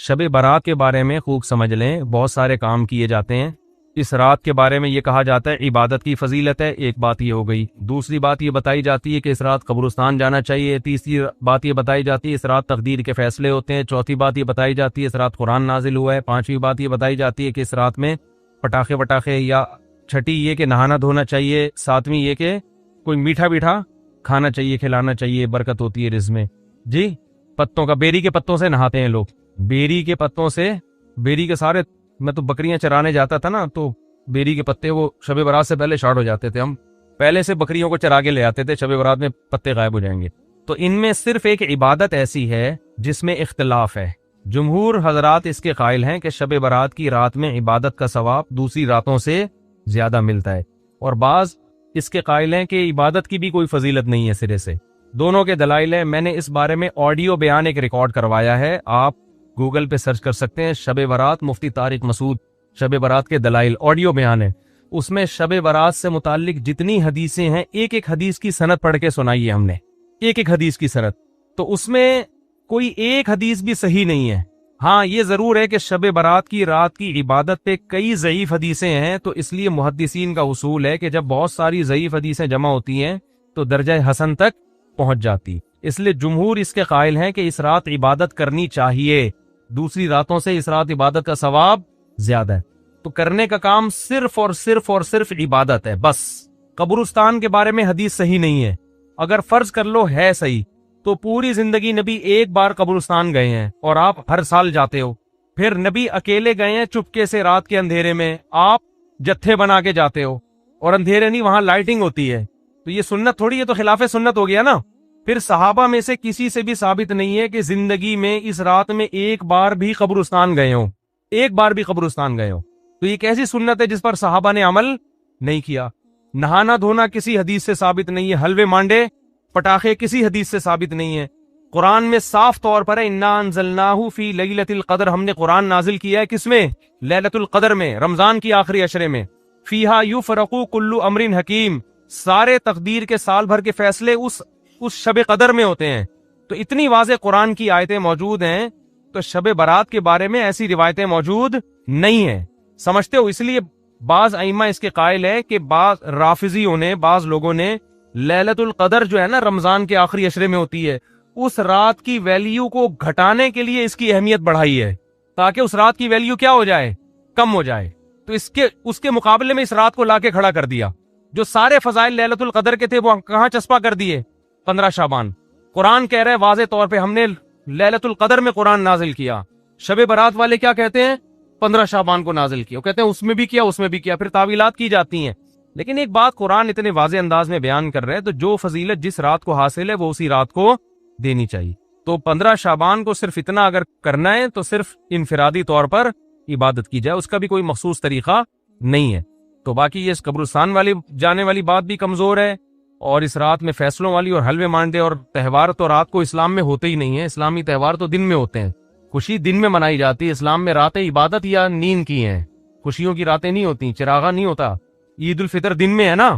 شب برات کے بارے میں خوب سمجھ لیں، بہت سارے کام کیے جاتے ہیں۔ اس رات کے بارے میں یہ کہا جاتا ہے عبادت کی فضیلت ہے، ایک بات یہ ہو گئی۔ دوسری بات یہ بتائی جاتی ہے کہ اس رات قبرستان جانا چاہیے۔ تیسری بات یہ بتائی جاتی ہے اس رات تقدیر کے فیصلے ہوتے ہیں۔ چوتھی بات یہ بتائی جاتی ہے اس رات قرآن نازل ہوا ہے۔ پانچویں بات یہ بتائی جاتی ہے کہ اس رات میں پٹاخے وٹاخے، یا چھٹی یہ کہ نہانا دھونا چاہیے۔ ساتویں یہ کہ کوئی میٹھا بیٹھا کھانا چاہیے، کھلانا چاہیے، برکت ہوتی ہے رزق میں۔ جی پتوں کا، بیری کے پتوں سے نہاتے ہیں لوگ، بیری کے پتوں سے، بیری کے سارے، میں تو بکریاں چرانے جاتا تھا نا، تو بیری کے پتے وہ شب برات سے پہلے شارٹ ہو جاتے تھے، ہم پہلے سے بکریوں کو چرا کے لے آتے تھے، شب برات میں پتے غائب ہو جائیں گے۔ تو ان میں صرف ایک عبادت ایسی ہے جس میں اختلاف ہے۔ جمہور حضرات اس کے قائل ہیں کہ شب برات کی رات میں عبادت کا ثواب دوسری راتوں سے زیادہ ملتا ہے، اور بعض اس کے قائل ہیں کہ عبادت کی بھی کوئی فضیلت نہیں ہے سرے سے۔ دونوں کے دلائل ہیں۔ میں نے اس بارے میں آڈیو بیان ایک ریکارڈ کروایا ہے، آپ گوگل پہ سرچ کر سکتے ہیں، شب برات مفتی طارق مسعود شب برات کے دلائل، آڈیو بیان ہے۔ اس میں شب برات سے متعلق جتنی حدیثیں ہیں، ایک ایک حدیث کی سند پڑھ کے سنائی ہے ہم نے، ایک ایک حدیث کی سند، تو اس میں کوئی ایک حدیث بھی صحیح نہیں ہے۔ ہاں یہ ضرور ہے کہ شب برات کی رات کی عبادت پہ کئی ضعیف حدیثیں ہیں، تو اس لیے محدثین کا اصول ہے کہ جب بہت ساری ضعیف حدیثیں جمع ہوتی ہیں تو درجہ حسن تک پہنچ جاتی۔ اس لیے جمہور اس کے قائل ہیں کہ اس رات عبادت کرنی چاہیے، دوسری راتوں سے اس رات عبادت کا ثواب زیادہ ہے۔ تو کرنے کا کام صرف اور صرف اور صرف عبادت ہے بس۔ قبرستان کے بارے میں حدیث صحیح نہیں ہے۔ اگر فرض کر لو ہے صحیح، تو پوری زندگی نبی ایک بار قبرستان گئے ہیں اور آپ ہر سال جاتے ہو، پھر نبی اکیلے گئے ہیں چپکے سے رات کے اندھیرے میں، آپ جتھے بنا کے جاتے ہو، اور اندھیرے نہیں، وہاں لائٹنگ ہوتی ہے، تو یہ سنت تھوڑی ہے، تو خلاف سنت ہو گیا نا۔ پھر صحابہ میں سے کسی سے بھی ثابت نہیں ہے کہ زندگی میں اس رات میں ایک بار بھی قبرستان گئے ہوں، ایک بار بھی قبرستان گئے ہوں، تو یہ کیسی سنت ہے جس پر صحابہ نے عمل نہیں کیا۔ نہانا دھونا کسی حدیث سے ثابت نہیں ہے، حلوے مانڈے پٹاخے کسی حدیث سے ثابت نہیں ہے۔ قرآن میں صاف طور پر ہے انا انزلناہ فی لیلۃ القدر، ہم نے قرآن نازل کیا ہے کس میں؟ لیلۃ القدر میں، رمضان کی آخری عشرے میں۔ فیہا یفرق کل امر حکیم، سارے تقدیر کے سال بھر کے فیصلے اس شب قدر میں ہوتے ہیں۔ تو اتنی واضح قرآن کی آیتیں موجود ہیں، تو شب برات کے بارے میں ایسی روایتیں موجود نہیں ہیں، سمجھتے ہو؟ اس لیے بعض ائمہ اس کے قائل ہے کہ بعض رافضیوں نے، بعض لوگوں نے لیلۃ القدر جو ہے نا رمضان کے آخری عشرے میں ہوتی ہے، اس رات کی ویلیو کو گھٹانے کے لیے اس کی اہمیت بڑھائی ہے، تاکہ اس رات کی ویلیو کیا ہو جائے؟ کم ہو جائے۔ تو اس کے مقابلے میں اس رات کو لا کے کھڑا کر دیا۔ جو سارے فضائل لیلۃ القدر کے تھے وہ کہاں چسپا کر دیے؟ 15 شعبان۔ قرآن کہہ رہے ہیں واضح طور پہ ہم نے لیلۃ القدر میں قرآن نازل کیا۔ شب برات والے کیا کہتے ہیں؟ 15 شعبان کو نازل کیا، وہ کہتے ہیں اس میں بھی کیا، اس میں بھی کیا، پھر تعویلات کی جاتی ہیں۔ لیکن ایک بات قرآن اتنے واضح انداز میں بیان کر رہے ہیں، تو جو فضیلت جس رات کو حاصل ہے وہ اسی رات کو دینی چاہیے۔ تو 15 شعبان کو صرف اتنا اگر کرنا ہے تو صرف انفرادی طور پر عبادت کی جائے، اس کا بھی کوئی مخصوص طریقہ نہیں ہے۔ تو باقی یہ قبرستان والی جانے والی بات بھی کمزور ہے، اور اس رات میں فیصلوں والی اور حلوے مانڈے اور تہوار تو رات کو اسلام میں ہوتے ہی نہیں ہیں، اسلامی تہوار تو دن میں ہوتے ہیں، خوشی دن میں منائی جاتی ہے۔ اسلام میں راتیں عبادت یا نیند کی ہیں، خوشیوں کی راتیں نہیں ہوتی، چراغا نہیں ہوتا۔ عید الفطر دن میں ہے نا،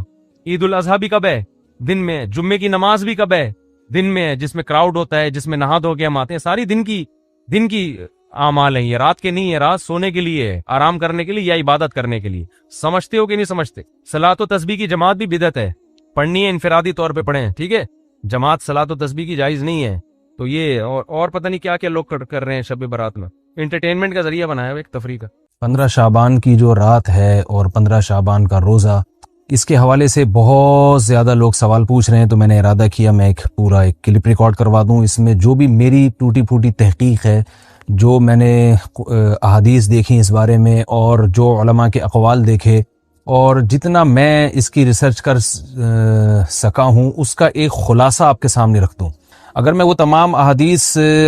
عید الاضحیٰ بھی کب ہے؟ دن میں ہے۔ جمعے کی نماز بھی کب ہے؟ دن میں ہے، جس میں کراؤڈ ہوتا ہے، جس میں نہا دھو کے ہم آتے ہیں، ساری دن کی اعمال ہیں، یہ رات کے نہیں ہے، رات سونے کے لیے ہے، آرام کرنے کے لیے یا عبادت کرنے کے لیے۔ سمجھتے ہو کہ نہیں سمجھتے؟ صلاۃ و تسبیح کی جماعت بھی بدعت ہے، پڑھنی ہے انفرادی طور پہ پڑھیں، ٹھیک ہے؟ جماعت صلاۃ و تسبیح کی جائز نہیں ہے۔ تو یہ اور پتہ نہیں کیا کیا لوگ کر رہے ہیں شب برات میں، انٹرٹینمنٹ کا ذریعہ بنایا ہوا ایک تفریح کا۔ 15 شعبان کی جو رات ہے اور 15 شعبان کا روزہ، اس کے حوالے سے بہت زیادہ لوگ سوال پوچھ رہے ہیں، تو میں نے ارادہ کیا میں ایک کلپ ریکارڈ کروا دوں۔ اس میں جو بھی میری ٹوٹی پھوٹی تحقیق ہے، جو میں نے احادیث دیکھی اس بارے میں، اور جو علماء کے اقوال دیکھے، اور جتنا میں اس کی ریسرچ کر سکا ہوں، اس کا ایک خلاصہ آپ کے سامنے رکھ دوں۔ اگر میں وہ تمام احادیث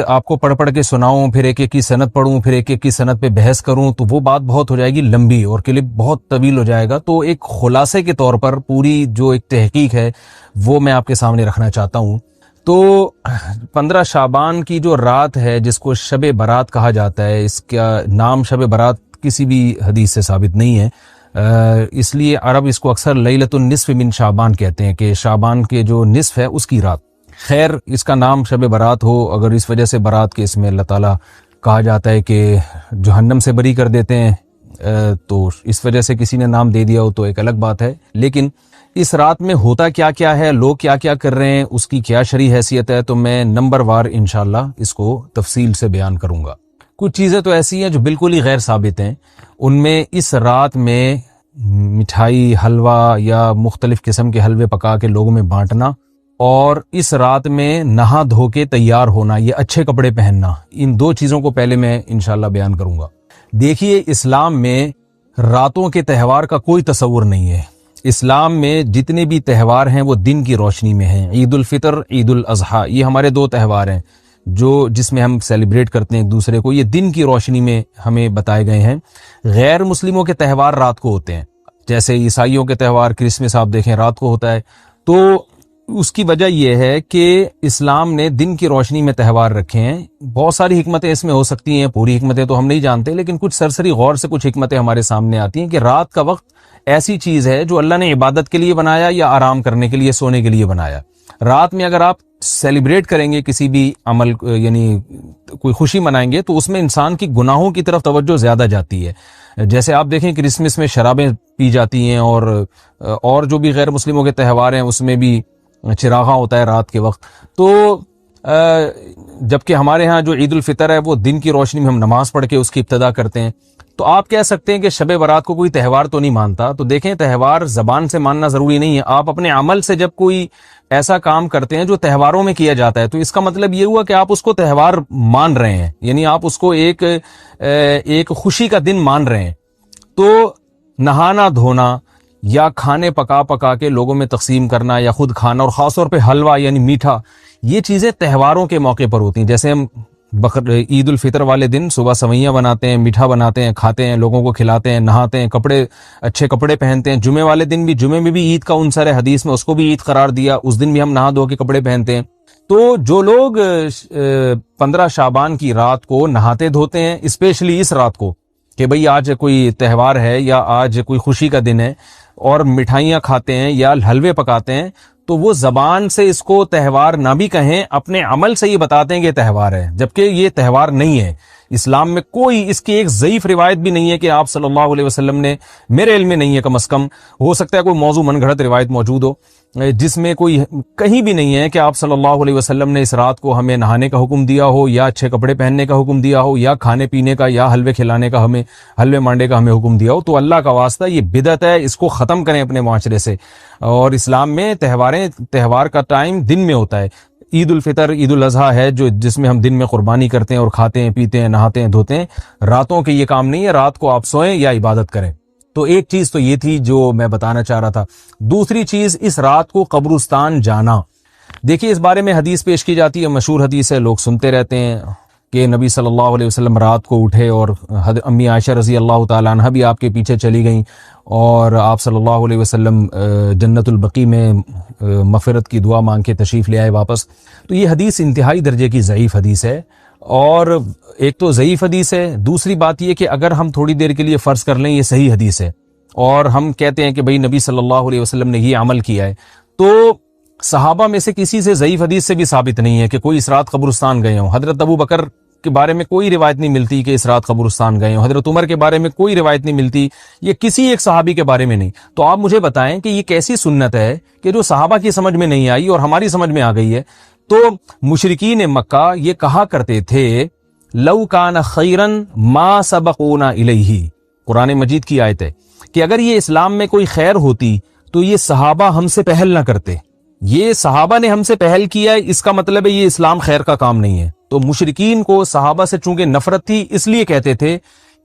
آپ کو پڑھ کے سناؤں، پھر ایک ایک کی سند پڑھوں، پھر ایک ایک کی سند پہ بحث کروں، تو وہ بات بہت ہو جائے گی لمبی، اور کلپ بہت طویل ہو جائے گا۔ تو ایک خلاصے کے طور پر پوری جو ایک تحقیق ہے وہ میں آپ کے سامنے رکھنا چاہتا ہوں۔ تو 15 شعبان کی جو رات ہے، جس کو شب برات کہا جاتا ہے، اس کا نام شب برات کسی بھی حدیث سے ثابت نہیں ہے، اس لیے عرب اس کو اکثر لیلۃ النصف من شعبان کہتے ہیں، کہ شعبان کے جو نصف ہے اس کی رات۔ خیر، اس کا نام شب برات ہو، اگر اس وجہ سے برات کے اس میں اللہ تعالیٰ کہا جاتا ہے کہ جہنم سے بری کر دیتے ہیں، تو اس وجہ سے کسی نے نام دے دیا ہو تو ایک الگ بات ہے، لیکن اس رات میں ہوتا کیا کیا ہے، لوگ کیا کیا کر رہے ہیں، اس کی کیا شرعی حیثیت ہے، تو میں نمبر وار انشاءاللہ اس کو تفصیل سے بیان کروں گا۔ کچھ چیزیں تو ایسی ہیں جو بالکل ہی غیر ثابت ہیں، ان میں اس رات میں مٹھائی، حلوہ یا مختلف قسم کے حلوے پکا کے لوگوں میں بانٹنا، اور اس رات میں نہا دھو کے تیار ہونا، یہ اچھے کپڑے پہننا، ان دو چیزوں کو پہلے میں انشاءاللہ بیان کروں گا۔ دیکھیے، اسلام میں راتوں کے تہوار کا کوئی تصور نہیں ہے۔ اسلام میں جتنے بھی تہوار ہیں وہ دن کی روشنی میں ہیں۔ عید الفطر، عید الاضحیٰ، یہ ہمارے دو تہوار ہیں جس میں ہم سیلیبریٹ کرتے ہیں ایک دوسرے کو، یہ دن کی روشنی میں ہمیں بتائے گئے ہیں۔ غیر مسلموں کے تہوار رات کو ہوتے ہیں، جیسے عیسائیوں کے تہوار کرسمس آپ دیکھیں رات کو ہوتا ہے۔ تو اس کی وجہ یہ ہے کہ اسلام نے دن کی روشنی میں تہوار رکھے ہیں۔ بہت ساری حکمتیں اس میں ہو سکتی ہیں، پوری حکمتیں تو ہم نہیں جانتے، لیکن کچھ سرسری غور سے کچھ حکمتیں ہمارے سامنے آتی ہیں کہ رات کا وقت ایسی چیز ہے جو اللہ نے عبادت کے لیے بنایا یا آرام کرنے کے لیے، سونے کے لیے بنایا۔ رات میں اگر آپ سیلیبریٹ کریں گے کسی بھی عمل، یعنی کوئی خوشی منائیں گے، تو اس میں انسان کی گناہوں کی طرف توجہ زیادہ جاتی ہے۔ جیسے آپ دیکھیں کرسمس میں شرابیں پی جاتی ہیں، اور جو بھی غیر مسلموں کے تہوار ہیں اس میں بھی چراغاں ہوتا ہے رات کے وقت۔ تو جبکہ ہمارے ہاں جو عید الفطر ہے وہ دن کی روشنی میں ہم نماز پڑھ کے اس کی ابتدا کرتے ہیں۔ تو آپ کہہ سکتے ہیں کہ شب برات کو کوئی تہوار تو نہیں مانتا، تو دیکھیں تہوار زبان سے ماننا ضروری نہیں ہے، آپ اپنے عمل سے جب کوئی ایسا کام کرتے ہیں جو تہواروں میں کیا جاتا ہے تو اس کا مطلب یہ ہوا کہ آپ اس کو تہوار مان رہے ہیں، یعنی آپ اس کو ایک خوشی کا دن مان رہے ہیں۔ تو نہانا دھونا یا کھانے پکا کے لوگوں میں تقسیم کرنا یا خود کھانا، اور خاص طور پہ حلوہ یعنی میٹھا، یہ چیزیں تہواروں کے موقع پر ہوتی ہیں۔ جیسے ہم عید الفطر والے دن صبح سوئیاں بناتے ہیں، میٹھا بناتے ہیں، کھاتے ہیں، لوگوں کو کھلاتے ہیں، نہاتے ہیں، اچھے کپڑے پہنتے ہیں۔ جمعے والے دن بھی، جمعے میں بھی عید کا عنصر ہے حدیث میں، اس کو بھی عید قرار دیا، اس دن بھی ہم نہا دھو کے کپڑے پہنتے ہیں۔ تو جو لوگ 15 شعبان کی رات کو نہاتے دھوتے ہیں، اسپیشلی اس رات کو کہ بھئی آج کوئی تہوار ہے یا آج کوئی خوشی کا دن ہے، اور مٹھائیاں کھاتے ہیں یا حلوے پکاتے ہیں، تو وہ زبان سے اس کو تہوار نہ بھی کہیں، اپنے عمل سے یہ بتاتے ہیں کہ تہوار ہے، جبکہ یہ تہوار نہیں ہے۔ اسلام میں کوئی اس کی ایک ضعیف روایت بھی نہیں ہے کہ آپ صلی اللہ علیہ وسلم نے، میرے علم میں نہیں ہے، کم از کم ہو سکتا ہے کوئی موضوع من گھڑت روایت موجود ہو جس میں کوئی کہیں بھی نہیں ہے کہ آپ صلی اللہ علیہ وسلم نے اس رات کو ہمیں نہانے کا حکم دیا ہو، یا اچھے کپڑے پہننے کا حکم دیا ہو، یا کھانے پینے کا یا حلوے کھلانے کا، ہمیں حلوے مانڈے کا ہمیں حکم دیا ہو۔ تو اللہ کا واسطہ یہ بدعت ہے، اس کو ختم کریں اپنے معاشرے سے۔ اور اسلام میں تہوار کا ٹائم دن میں ہوتا ہے۔ عید الفطر، عید الاضحیٰ ہے جس میں ہم دن میں قربانی کرتے ہیں اور کھاتے ہیں، پیتے ہیں، نہاتے ہیں، دھوتے ہیں۔ راتوں کے یہ کام نہیں ہے، رات کو آپ سوئیں یا عبادت کریں۔ تو ایک چیز تو یہ تھی جو میں بتانا چاہ رہا تھا۔ دوسری چیز، اس رات کو قبرستان جانا۔ دیکھیے اس بارے میں حدیث پیش کی جاتی ہے، مشہور حدیث ہے، لوگ سنتے رہتے ہیں کہ نبی صلی اللہ علیہ وسلم رات کو اٹھے، اور امی عائشہ رضی اللہ تعالیٰ عنہ بھی آپ کے پیچھے چلی گئیں، اور آپ صلی اللہ علیہ وسلم جنت البقیع میں مغفرت کی دعا مانگ کے تشریف لے آئے واپس۔ تو یہ حدیث انتہائی درجے کی ضعیف حدیث ہے، اور ایک تو ضعیف حدیث ہے، دوسری بات یہ کہ اگر ہم تھوڑی دیر کے لیے فرض کر لیں یہ صحیح حدیث ہے، اور ہم کہتے ہیں کہ بھئی نبی صلی اللہ علیہ وسلم نے یہ عمل کیا ہے، تو صحابہ میں سے کسی سے ضعیف حدیث سے بھی ثابت نہیں ہے کہ کوئی اس رات قبرستان گئے ہوں۔ حضرت ابو بکر کے بارے میں کوئی روایت نہیں ملتی کہ اس رات قبرستان گئے ہوں، حضرت عمر کے بارے میں کوئی روایت نہیں ملتی، یہ کسی ایک صحابی کے بارے میں نہیں۔ تو آپ مجھے بتائیں کہ یہ کیسی سنت ہے کہ جو صحابہ کی سمجھ میں نہیں آئی اور ہماری سمجھ میں آ گئی ہے؟ تو مشرکین مکہ یہ کہا کرتے تھے، لو کان خیرن ما سبقونا الیہ، قرآن مجید کی آیت ہے کہ اگر یہ اسلام میں کوئی خیر ہوتی تو یہ صحابہ ہم سے پہل نہ کرتے، یہ صحابہ نے ہم سے پہل کیا ہے، اس کا مطلب ہے یہ اسلام خیر کا کام نہیں ہے۔ تو مشرکین کو صحابہ سے چونکہ نفرت تھی، اس لیے کہتے تھے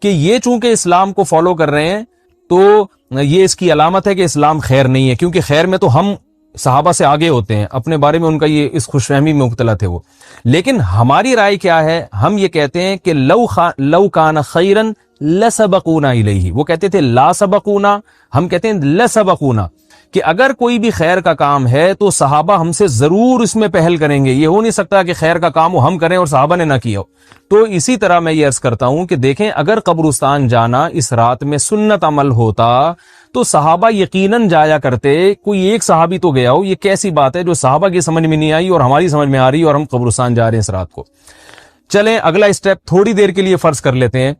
کہ یہ چونکہ اسلام کو فالو کر رہے ہیں تو یہ اس کی علامت ہے کہ اسلام خیر نہیں ہے، کیونکہ خیر میں تو ہم صحابہ سے آگے ہوتے ہیں، اپنے بارے میں ان کا یہ اس خوش فہمی میں مبتلا تھے وہ۔ لیکن ہماری رائے کیا ہے؟ ہم یہ کہتے ہیں کہ لو کان خیرن لسبقونا الیہ، وہ کہتے تھے لا سبقونا، ہم کہتے ہیں لسبقونا، کہ اگر کوئی بھی خیر کا کام ہے تو صحابہ ہم سے ضرور اس میں پہل کریں گے، یہ ہو نہیں سکتا کہ خیر کا کام ہم کریں اور صحابہ نے نہ کیا ہو۔ تو اسی طرح میں یہ عرض کرتا ہوں کہ دیکھیں اگر قبرستان جانا اس رات میں سنت عمل ہوتا تو صحابہ یقیناً جایا کرتے، کوئی ایک صحابی تو گیا ہو، یہ کیسی بات ہے جو صحابہ کی سمجھ میں نہیں آئی اور ہماری سمجھ میں آ رہی اور ہم قبرستان جا رہے ہیں اس رات کو۔ چلیں اگلا اسٹیپ تھوڑی دیر کے لیے فرض کر لیتے ہیں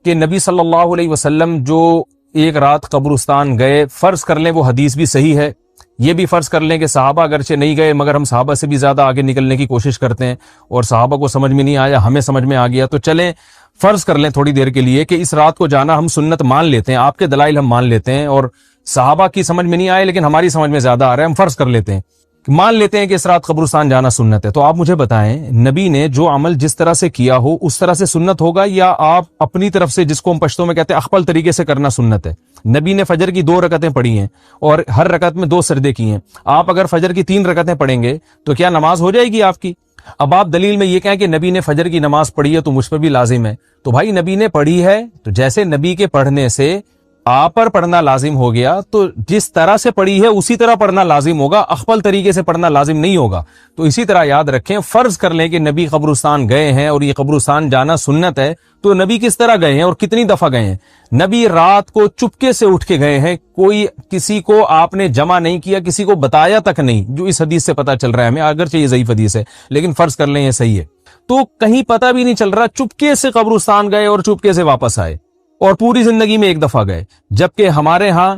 کہ نبی صلی اللہ علیہ وسلم جو ایک رات قبرستان گئے، فرض کر لیں وہ حدیث بھی صحیح ہے، یہ بھی فرض کر لیں کہ صحابہ اگرچہ نہیں گئے مگر ہم صحابہ سے بھی زیادہ آگے نکلنے کی کوشش کرتے ہیں اور صحابہ کو سمجھ میں نہیں آیا، ہمیں سمجھ میں آ گیا، تو چلیں فرض کر لیں تھوڑی دیر کے لیے کہ اس رات کو جانا ہم سنت مان لیتے ہیں، آپ کے دلائل ہم مان لیتے ہیں اور صحابہ کی سمجھ میں نہیں آئے لیکن ہماری سمجھ میں زیادہ آ رہا ہے، ہم فرض کر لیتے ہیں، مان لیتے ہیں کہ اس رات قبرستان جانا سنت ہے۔ تو آپ مجھے بتائیں نبی نے جو عمل جس طرح سے کیا ہو اس طرح سے سنت ہوگا، یا آپ اپنی طرف سے جس کو ہم پشتوں میں کہتے ہیں اخپل طریقے سے کرنا سنت ہے؟ نبی نے فجر کی 2 رکعتیں پڑھی ہیں اور ہر رکعت میں 2 سجدے کیے ہیں، آپ اگر فجر کی 3 رکعتیں پڑھیں گے تو کیا نماز ہو جائے گی آپ کی؟ اب آپ دلیل میں یہ کہیں کہ نبی نے فجر کی نماز پڑھی ہے تو مجھ پر بھی لازم ہے، تو بھائی نبی نے پڑھی ہے تو جیسے نبی کے پڑھنے سے آپ پر پڑھنا لازم ہو گیا تو جس طرح سے پڑھی ہے اسی طرح پڑھنا لازم ہوگا، اخپل طریقے سے پڑھنا لازم نہیں ہوگا۔ تو اسی طرح یاد رکھیں، فرض کر لیں کہ نبی قبرستان گئے ہیں اور یہ قبرستان جانا سنت ہے، تو نبی کس طرح گئے ہیں اور کتنی دفعہ گئے ہیں؟ نبی رات کو چپکے سے اٹھ کے گئے ہیں، کوئی کسی کو آپ نے جمع نہیں کیا، کسی کو بتایا تک نہیں، جو اس حدیث سے پتہ چل رہا ہے ہمیں، اگرچہ یہ ضعیف حدیث ہے لیکن فرض کر لیں یہ صحیح ہے، تو کہیں پتہ بھی نہیں چل رہا، چپکے سے قبرستان گئے اور چپکے سے واپس آئے اور پوری زندگی میں ایک دفعہ گئے، جبکہ ہمارے ہاں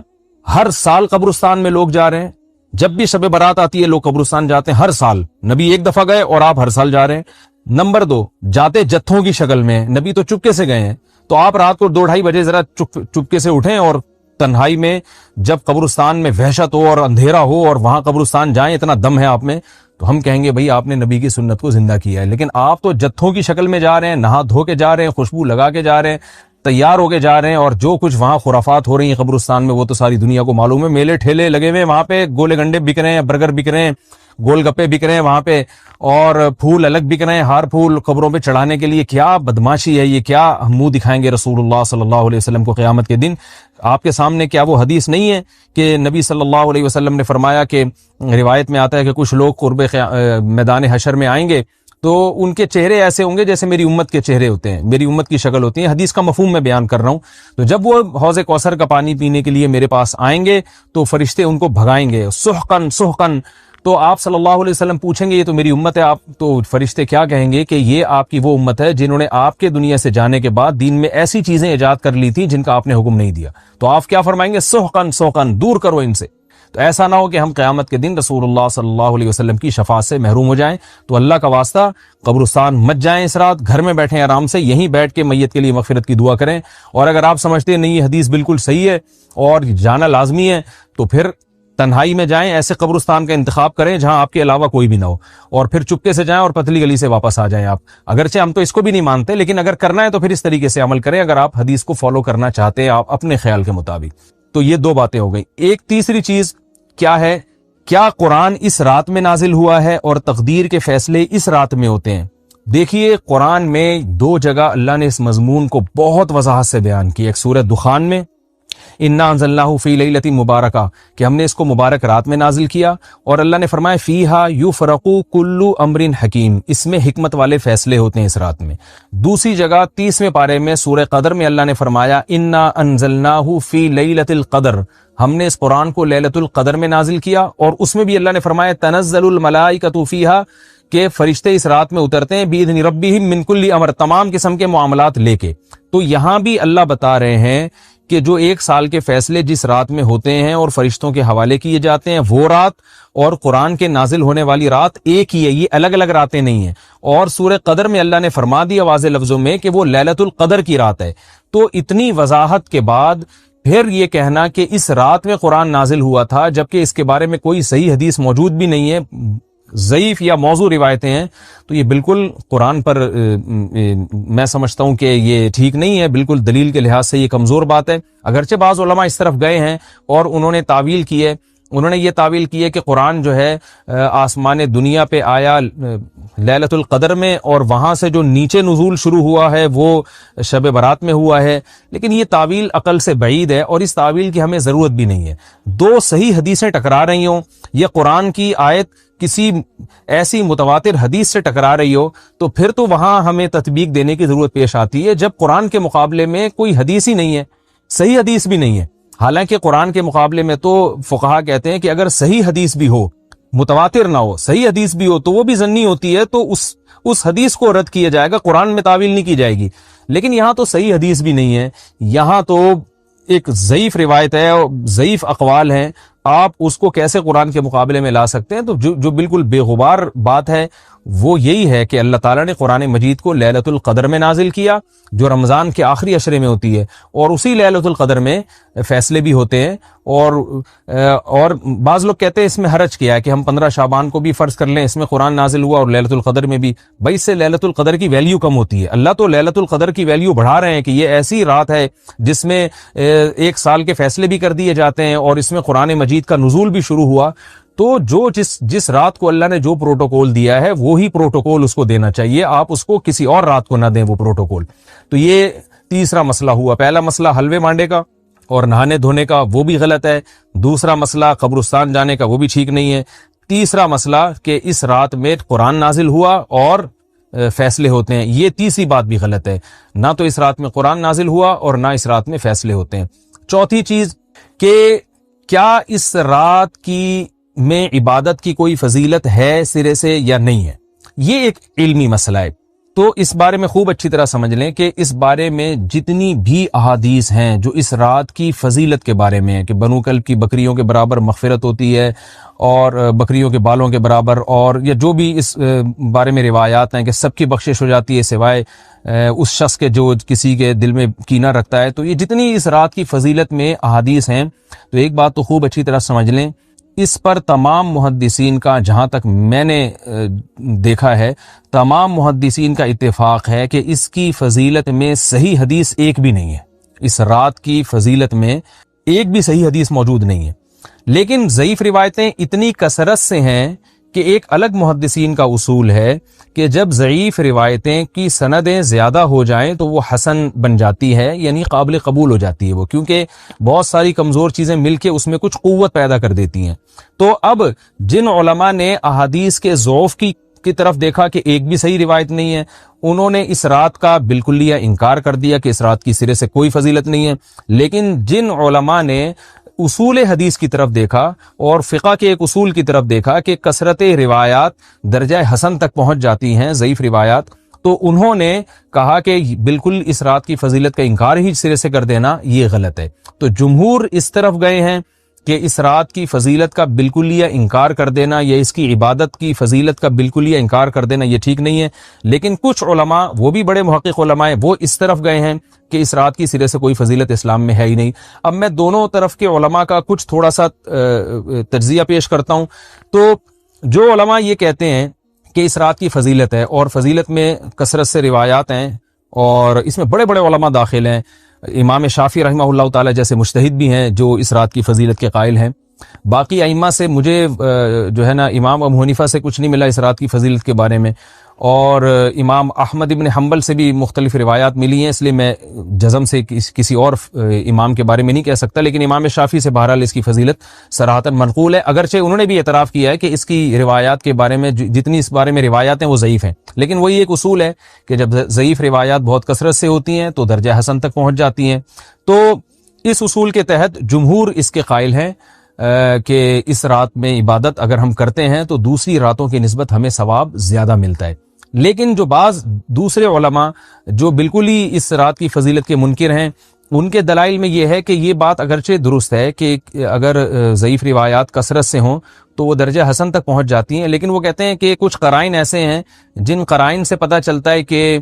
ہر سال قبرستان میں لوگ جا رہے ہیں، جب بھی شب برات آتی ہے لوگ قبرستان جاتے ہیں ہر سال، نبی ایک دفعہ گئے اور آپ ہر سال جا رہے ہیں۔ نمبر 2، جاتے جتھوں کی شکل میں، نبی تو چپکے سے گئے ہیں، تو آپ رات کو 2-2:30 بجے ذرا چپکے سے اٹھیں اور تنہائی میں جب قبرستان میں وحشت ہو اور اندھیرا ہو اور وہاں قبرستان جائیں، اتنا دم ہے آپ میں، تو ہم کہیں گے بھئی آپ نے نبی کی سنت کو زندہ کیا ہے۔ لیکن آپ تو جتھوں کی شکل میں جا رہے ہیں، نہا دھو کے جا رہے ہیں، خوشبو لگا کے جا رہے ہیں، تیار ہو کے جا رہے ہیں، اور جو کچھ وہاں خرافات ہو رہی ہیں قبرستان میں وہ تو ساری دنیا کو معلوم ہے، میلے ٹھیلے لگے ہوئے، وہاں پہ گولے گنڈے بک رہے ہیں، برگر بک رہے ہیں، گول گپے بک رہے ہیں وہاں پہ، اور پھول الگ بک رہے ہیں، ہار پھول قبروں پہ چڑھانے کے لیے۔ کیا بدماشی ہے یہ، کیا منہ دکھائیں گے رسول اللہ صلی اللہ علیہ وسلم کو قیامت کے دن؟ آپ کے سامنے کیا وہ حدیث نہیں ہے کہ نبی صلی اللہ علیہ وسلم نے فرمایا کہ روایت میں آتا ہے کہ کچھ لوگ قرب میدان حشر میں آئیں گے تو ان کے چہرے ایسے ہوں گے جیسے میری امت کے چہرے ہوتے ہیں، میری امت کی شکل ہوتی ہے، حدیث کا مفہوم میں بیان کر رہا ہوں۔ تو جب وہ حوض کوثر کا پانی پینے کے لیے میرے پاس آئیں گے تو فرشتے ان کو بھگائیں گے، سحقن سحقن، تو آپ صلی اللہ علیہ وسلم پوچھیں گے یہ تو میری امت ہے، آپ تو فرشتے کیا کہیں گے کہ یہ آپ کی وہ امت ہے جنہوں نے آپ کے دنیا سے جانے کے بعد دین میں ایسی چیزیں ایجاد کر لی تھی جن کا آپ نے حکم نہیں دیا، تو آپ کیا فرمائیں گے؟ سحقن سحقن، دور کرو ان سے۔ تو ایسا نہ ہو کہ ہم قیامت کے دن رسول اللہ صلی اللہ علیہ وسلم کی شفاعت سے محروم ہو جائیں۔ تو اللہ کا واسطہ قبرستان مت جائیں اس رات، گھر میں بیٹھیں آرام سے، یہیں بیٹھ کے میت کے لیے مغفرت کی دعا کریں، اور اگر آپ سمجھتے ہیں نہیں یہ حدیث بالکل صحیح ہے اور جانا لازمی ہے تو پھر تنہائی میں جائیں، ایسے قبرستان کا انتخاب کریں جہاں آپ کے علاوہ کوئی بھی نہ ہو، اور پھر چپکے سے جائیں اور پتلی گلی سے واپس آ جائیں آپ۔ اگرچہ ہم تو اس کو بھی نہیں مانتے لیکن اگر کرنا ہے تو پھر اس طریقے سے عمل کریں اگر آپ حدیث کو فالو کرنا چاہتے ہیں آپ اپنے خیال کے مطابق۔ تو یہ 2 باتیں ہو گئی۔ ایک تیسری چیز کیا ہے؟ کیا قرآن اس رات میں نازل ہوا ہے اور تقدیر کے فیصلے اس رات میں ہوتے ہیں؟ دیکھیے قرآن میں 2 جگہ اللہ نے اس مضمون کو بہت وضاحت سے بیان کی، ایک سورہ دخان میں انا انزلناہ فی لیلۃ مبارکہ کہ ہم نے اس کو مبارک رات میں نازل کیا، اور اللہ نے فرمایا فیہا یفرق کل امر حکیم، اس میں حکمت والے فیصلے ہوتے ہیں اس رات میں۔ دوسری جگہ 30ویں پارے میں سورہ قدر میں اللہ نے فرمایا انا انزلناہ فی لیلۃ القدر، ہم نے اس قرآن کو لیلۃ القدر میں نازل کیا، اور اس میں بھی اللہ نے فرمایا تنزل الملائکۃ فیہا کہ فرشتے اس رات میں اترتے ہیں باذن ربہم من کل امر، تمام قسم کے معاملات لے کے۔ تو یہاں بھی اللہ بتا رہے ہیں کہ جو 1 سال کے فیصلے جس رات میں ہوتے ہیں اور فرشتوں کے حوالے کیے جاتے ہیں وہ رات اور قرآن کے نازل ہونے والی رات ایک ہی ہے، یہ الگ الگ راتیں نہیں ہیں۔ اور سورہ قدر میں اللہ نے فرما دیا واضح لفظوں میں کہ وہ لیلۃ القدر کی رات ہے۔ تو اتنی وضاحت کے بعد پھر یہ کہنا کہ اس رات میں قرآن نازل ہوا تھا جبکہ اس کے بارے میں کوئی صحیح حدیث موجود بھی نہیں ہے، ضعیف یا موضوع روایتیں ہیں، تو یہ بالکل قرآن پر میں سمجھتا ہوں کہ یہ ٹھیک نہیں ہے، بالکل دلیل کے لحاظ سے یہ کمزور بات ہے۔ اگرچہ بعض علماء اس طرف گئے ہیں اور انہوں نے تعویل کی ہے، انہوں نے یہ تعویل کی ہے کہ قرآن جو ہے آسمان دنیا پہ آیا لیلۃ القدر میں، اور وہاں سے جو نیچے نزول شروع ہوا ہے وہ شب برات میں ہوا ہے، لیکن یہ تعویل عقل سے بعید ہے اور اس تعویل کی ہمیں ضرورت بھی نہیں ہے۔ 2 صحیح حدیثیں ٹکرا رہی ہوں یا قرآن کی آیت کسی ایسی متواتر حدیث سے ٹکرا رہی ہو تو پھر تو وہاں ہمیں تطبیق دینے کی ضرورت پیش آتی ہے، جب قرآن کے مقابلے میں کوئی حدیث ہی نہیں ہے، صحیح حدیث بھی نہیں ہے۔ حالانکہ قرآن کے مقابلے میں تو فقہا کہتے ہیں کہ اگر صحیح حدیث بھی ہو، متواتر نہ ہو، صحیح حدیث بھی ہو تو وہ بھی ظنی ہوتی ہے، تو اس حدیث کو رد کیا جائے گا، قرآن میں تعویل نہیں کی جائے گی۔ لیکن یہاں تو صحیح حدیث بھی نہیں ہے، یہاں تو ایک ضعیف روایت ہے، ضعیف اقوال ہیں، آپ اس کو کیسے قرآن کے مقابلے میں لا سکتے ہیں؟ تو جو بالکل بے غبار بات ہے وہ یہی ہے کہ اللہ تعالیٰ نے قرآن مجید کو لیلۃ القدر میں نازل کیا، جو رمضان کے آخری عشرے میں ہوتی ہے، اور اسی لیلۃ القدر میں فیصلے بھی ہوتے ہیں۔ اور بعض لوگ کہتے ہیں اس میں حرج کیا ہے کہ ہم 15 شعبان کو بھی فرض کر لیں، اس میں قرآن نازل ہوا اور لیلۃ القدر میں بھی، بھائی اس سے لیلۃ القدر کی ویلیو کم ہوتی ہے۔ اللہ تو لیلۃ القدر کی ویلیو بڑھا رہے ہیں کہ یہ ایسی رات ہے جس میں 1 سال کے فیصلے بھی کر دیے جاتے ہیں، اور اس میں قرآن مجید کا نزول بھی شروع ہوا۔ تو جس رات کو اللہ نے جو پروٹوکول دیا ہے وہی پروٹوکول اس کو دینا چاہیے، آپ اس کو کسی اور رات کو نہ دیں وہ پروٹوکول۔ تو یہ تیسرا مسئلہ ہوا۔ پہلا مسئلہ حلوے مانڈے کا اور نہانے دھونے کا، وہ بھی غلط ہے۔ دوسرا مسئلہ قبرستان جانے کا، وہ بھی ٹھیک نہیں ہے۔ تیسرا مسئلہ کہ اس رات میں قرآن نازل ہوا اور فیصلے ہوتے ہیں، یہ تیسری بات بھی غلط ہے۔ نہ تو اس رات میں قرآن نازل ہوا اور نہ اس رات میں فیصلے ہوتے ہیں۔ چوتھی چیز کہ کیا اس رات کی میں عبادت کی کوئی فضیلت ہے سرے سے یا نہیں ہے، یہ ایک علمی مسئلہ ہے۔ تو اس بارے میں خوب اچھی طرح سمجھ لیں کہ اس بارے میں جتنی بھی احادیث ہیں جو اس رات کی فضیلت کے بارے میں ہے کہ بنو کلب کی بکریوں کے برابر مغفرت ہوتی ہے اور بکریوں کے بالوں کے برابر، اور یا جو بھی اس بارے میں روایات ہیں کہ سب کی بخشش ہو جاتی ہے سوائے اس شخص کے جو کسی کے دل میں کینہ رکھتا ہے، تو یہ جتنی اس رات کی فضیلت میں احادیث ہیں، تو ایک بات تو خوب اچھی طرح سمجھ لیں، اس پر تمام محدثین کا، جہاں تک میں نے دیکھا ہے، تمام محدثین کا اتفاق ہے کہ اس کی فضیلت میں صحیح حدیث ایک بھی نہیں ہے۔ اس رات کی فضیلت میں ایک بھی صحیح حدیث موجود نہیں ہے، لیکن ضعیف روایتیں اتنی کثرت سے ہیں کہ ایک الگ محدثین کا اصول ہے کہ جب ضعیف روایتیں کی سندیں زیادہ ہو جائیں تو وہ حسن بن جاتی ہے، یعنی قابل قبول ہو جاتی ہے وہ، کیونکہ بہت ساری کمزور چیزیں مل کے اس میں کچھ قوت پیدا کر دیتی ہیں۔ تو اب جن علماء نے احادیث کے ضعف کی طرف دیکھا کہ ایک بھی صحیح روایت نہیں ہے، انہوں نے اس رات کا بالکلیہ انکار کر دیا کہ اس رات کی سرے سے کوئی فضیلت نہیں ہے۔ لیکن جن علماء نے اصول حدیث کی طرف دیکھا اور فقہ کے ایک اصول کی طرف دیکھا کہ کثرت روایات درجہ حسن تک پہنچ جاتی ہیں، ضعیف روایات، تو انہوں نے کہا کہ بالکل اس رات کی فضیلت کا انکار ہی سرے سے کر دینا یہ غلط ہے۔ تو جمہور اس طرف گئے ہیں کہ اس رات کی فضیلت کا بالکلیہ انکار کر دینا یا اس کی عبادت کی فضیلت کا بالکلیہ انکار کر دینا یہ ٹھیک نہیں ہے۔ لیکن کچھ علماء، وہ بھی بڑے محقق علماء ہیں، وہ اس طرف گئے ہیں کہ اس رات کی سرے سے کوئی فضیلت اسلام میں ہے ہی نہیں۔ اب میں دونوں طرف کے علماء کا کچھ تھوڑا سا تجزیہ پیش کرتا ہوں۔ تو جو علماء یہ کہتے ہیں کہ اس رات کی فضیلت ہے اور فضیلت میں کثرت سے روایات ہیں اور اس میں بڑے بڑے علماء داخل ہیں، امام شافعی رحمہ اللہ تعالی جیسے مجتہد بھی ہیں جو اس رات کی فضیلت کے قائل ہیں۔ باقی ائمہ سے مجھے جو ہے نا امام ابو حنیفہ سے کچھ نہیں ملا اس رات کی فضیلت کے بارے میں، اور امام احمد ابن حنبل سے بھی مختلف روایات ملی ہیں، اس لیے میں جزم سے کسی اور امام کے بارے میں نہیں کہہ سکتا، لیکن امام شافعی سے بہرحال اس کی فضیلت صراحتاً منقول ہے، اگرچہ انہوں نے بھی اعتراف کیا ہے کہ اس کی روایات کے بارے میں جتنی اس بارے میں روایات ہیں وہ ضعیف ہیں، لیکن وہی ایک اصول ہے کہ جب ضعیف روایات بہت کثرت سے ہوتی ہیں تو درجہ حسن تک پہنچ جاتی ہیں۔ تو اس اصول کے تحت جمہور اس کے قائل ہیں کہ اس رات میں عبادت اگر ہم کرتے ہیں تو دوسری راتوں کی نسبت ہمیں ثواب زیادہ ملتا ہے۔ لیکن جو بعض دوسرے علماء جو بالکل ہی اس رات کی فضیلت کے منکر ہیں، ان کے دلائل میں یہ ہے کہ یہ بات اگرچہ درست ہے کہ اگر ضعیف روایات کثرت سے ہوں تو وہ درجہ حسن تک پہنچ جاتی ہیں، لیکن وہ کہتے ہیں کہ کچھ قرائن ایسے ہیں جن قرائن سے پتہ چلتا ہے کہ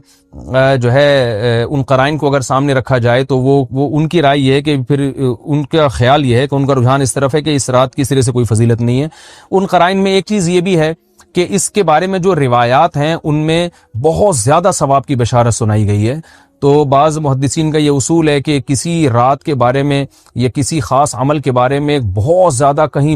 جو ہے ان قرائن کو اگر سامنے رکھا جائے تو وہ ان کی رائے یہ ہے کہ پھر ان کا خیال یہ ہے کہ ان کا رجحان اس طرف ہے کہ اس رات کی سرے سے کوئی فضیلت نہیں ہے۔ ان قرائن میں ایک چیز یہ بھی ہے کہ اس کے بارے میں جو روایات ہیں ان میں بہت زیادہ ثواب کی بشارت سنائی گئی ہے۔ تو بعض محدثین کا یہ اصول ہے کہ کسی رات کے بارے میں یا کسی خاص عمل کے بارے میں بہت زیادہ کہیں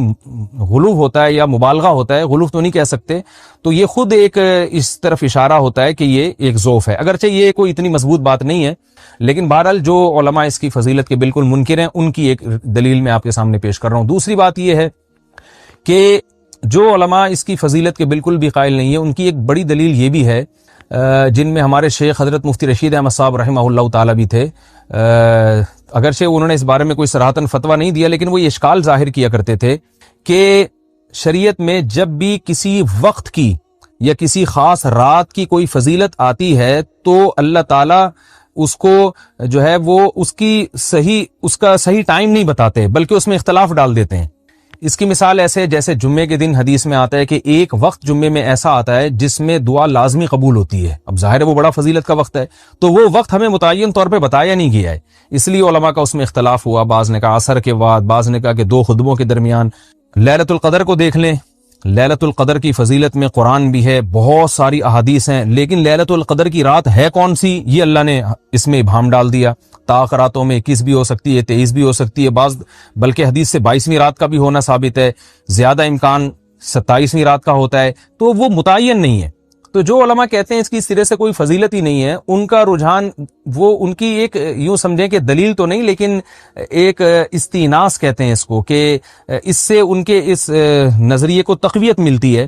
غلو ہوتا ہے یا مبالغہ ہوتا ہے، غلو تو نہیں کہہ سکتے، تو یہ خود ایک اس طرف اشارہ ہوتا ہے کہ یہ ایک ضعف ہے، اگرچہ یہ کوئی اتنی مضبوط بات نہیں ہے، لیکن بہرحال جو علماء اس کی فضیلت کے بالکل منکر ہیں ان کی ایک دلیل میں آپ کے سامنے پیش کر رہا ہوں۔ دوسری بات یہ ہے کہ جو علماء اس کی فضیلت کے بالکل بھی قائل نہیں ہیں، ان کی ایک بڑی دلیل یہ بھی ہے، جن میں ہمارے شیخ حضرت مفتی رشید احمد صاحب رحمہ اللہ تعالی بھی تھے، اگرچہ انہوں نے اس بارے میں کوئی صراحتاً فتویٰ نہیں دیا، لیکن وہ یہ اشکال ظاہر کیا کرتے تھے کہ شریعت میں جب بھی کسی وقت کی یا کسی خاص رات کی کوئی فضیلت آتی ہے تو اللہ تعالیٰ اس کو جو ہے وہ اس کا صحیح ٹائم نہیں بتاتے، بلکہ اس میں اختلاف ڈال دیتے ہیں۔ اس کی مثال ایسے جیسے جمعے کے دن حدیث میں آتا ہے کہ ایک وقت جمعے میں ایسا آتا ہے جس میں دعا لازمی قبول ہوتی ہے۔ اب ظاہر ہے وہ بڑا فضیلت کا وقت ہے، تو وہ وقت ہمیں متعین طور پہ بتایا نہیں گیا ہے، اس لیے علماء کا اس میں اختلاف ہوا۔ بعض نے کہا عصر کے بعد، بعض نے کہا کہ 2 خطبوں کے درمیان۔ لیلۃ القدر کو دیکھ لیں، لیلۃ القدر کی فضیلت میں قرآن بھی ہے، بہت ساری احادیث ہیں، لیکن لیلۃ القدر کی رات ہے کون سی یہ اللہ نے اس میں ابہام ڈال دیا۔ طاق راتوں میں 21 بھی ہو سکتی ہے، 23 بھی ہو سکتی ہے، بعض بلکہ حدیث سے 22ویں رات کا بھی ہونا ثابت ہے، زیادہ امکان 27ویں رات کا ہوتا ہے، تو وہ متعین نہیں ہے۔ تو جو علماء کہتے ہیں اس کی سرے سے کوئی فضیلت ہی نہیں ہے، ان کا رجحان وہ ان کی ایک یوں سمجھیں کہ دلیل تو نہیں لیکن ایک استیناس کہتے ہیں اس کو، کہ اس سے ان کے اس نظریے کو تقویت ملتی ہے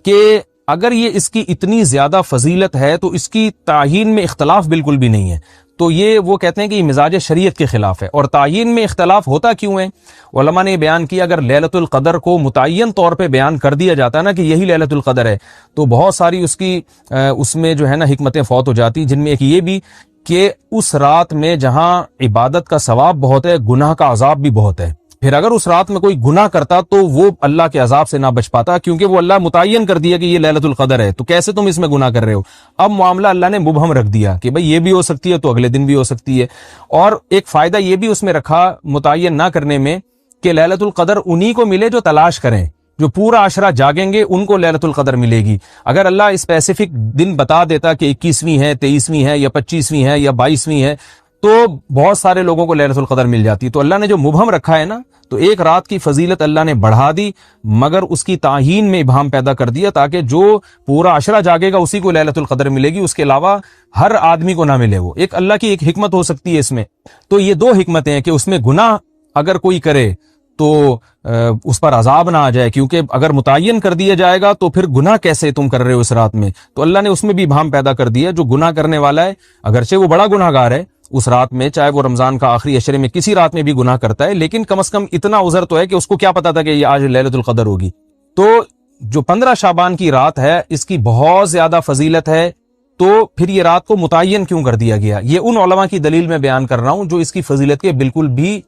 کہ اگر یہ اس کی اتنی زیادہ فضیلت ہے تو اس کی تعیین میں اختلاف بالکل بھی نہیں ہے۔ تو یہ وہ کہتے ہیں کہ یہ مزاج شریعت کے خلاف ہے۔ اور تعیین میں اختلاف ہوتا کیوں ہے؟ علماء نے بیان کیا اگر لیلۃ القدر کو متعین طور پہ بیان کر دیا جاتا ہے نا کہ یہی لیلۃ القدر ہے، تو بہت ساری اس میں جو ہے نا حکمتیں فوت ہو جاتی، جن میں ایک یہ بھی کہ اس رات میں جہاں عبادت کا ثواب بہت ہے، گناہ کا عذاب بھی بہت ہے۔ پھر اگر اس رات میں کوئی گناہ کرتا تو وہ اللہ کے عذاب سے نہ بچ پاتا، کیونکہ وہ اللہ متعین کر دیا کہ یہ لیلۃ القدر ہے، تو کیسے تم اس میں گناہ کر رہے ہو؟ اب معاملہ اللہ نے مبہم رکھ دیا کہ بھئی یہ بھی ہو سکتی ہے تو اگلے دن بھی ہو سکتی ہے۔ اور ایک فائدہ یہ بھی اس میں رکھا متعین نہ کرنے میں کہ لیلۃ القدر انہی کو ملے جو تلاش کریں، جو پورا عشرہ جاگیں گے ان کو لیلۃ القدر ملے گی۔ اگر اللہ اسپیسیفک دن بتا دیتا کہ 21ویں ہے، 23ویں ہے یا 25ویں ہے یا 22ویں ہے، تو بہت سارے لوگوں کو لیلۃ القدر مل جاتی۔ تو اللہ نے جو مبہم رکھا ہے نا، تو ایک رات کی فضیلت اللہ نے بڑھا دی، مگر اس کی تعیین میں ابہام پیدا کر دیا تاکہ جو پورا عشرہ جاگے گا اسی کو لیلۃ القدر ملے گی، اس کے علاوہ ہر آدمی کو نہ ملے۔ وہ ایک اللہ کی ایک حکمت ہو سکتی ہے اس میں۔ تو یہ 2 حکمتیں ہیں کہ اس میں گناہ اگر کوئی کرے تو اس پر عذاب نہ آ جائے، کیونکہ اگر متعین کر دیا جائے گا تو پھر گناہ کیسے تم کر رہے ہو اس رات میں؟ تو اللہ نے اس میں بھی ابہام پیدا کر دیا۔ جو گناہ کرنے والا ہے اگرچہ وہ بڑا گناہ گار ہے اس رات میں، چاہے وہ رمضان کا آخری عشرے میں کسی رات میں بھی گناہ کرتا ہے، لیکن کم از کم اتنا عذر تو ہے کہ اس کو کیا پتا تھا کہ یہ آج لیلۃ القدر ہوگی۔ تو جو 15 شعبان کی رات ہے اس کی بہت زیادہ فضیلت ہے، تو پھر یہ رات کو متعین کیوں کر دیا گیا؟ یہ ان علماء کی دلیل میں بیان کر رہا ہوں جو اس کی فضیلت کے بالکل بھی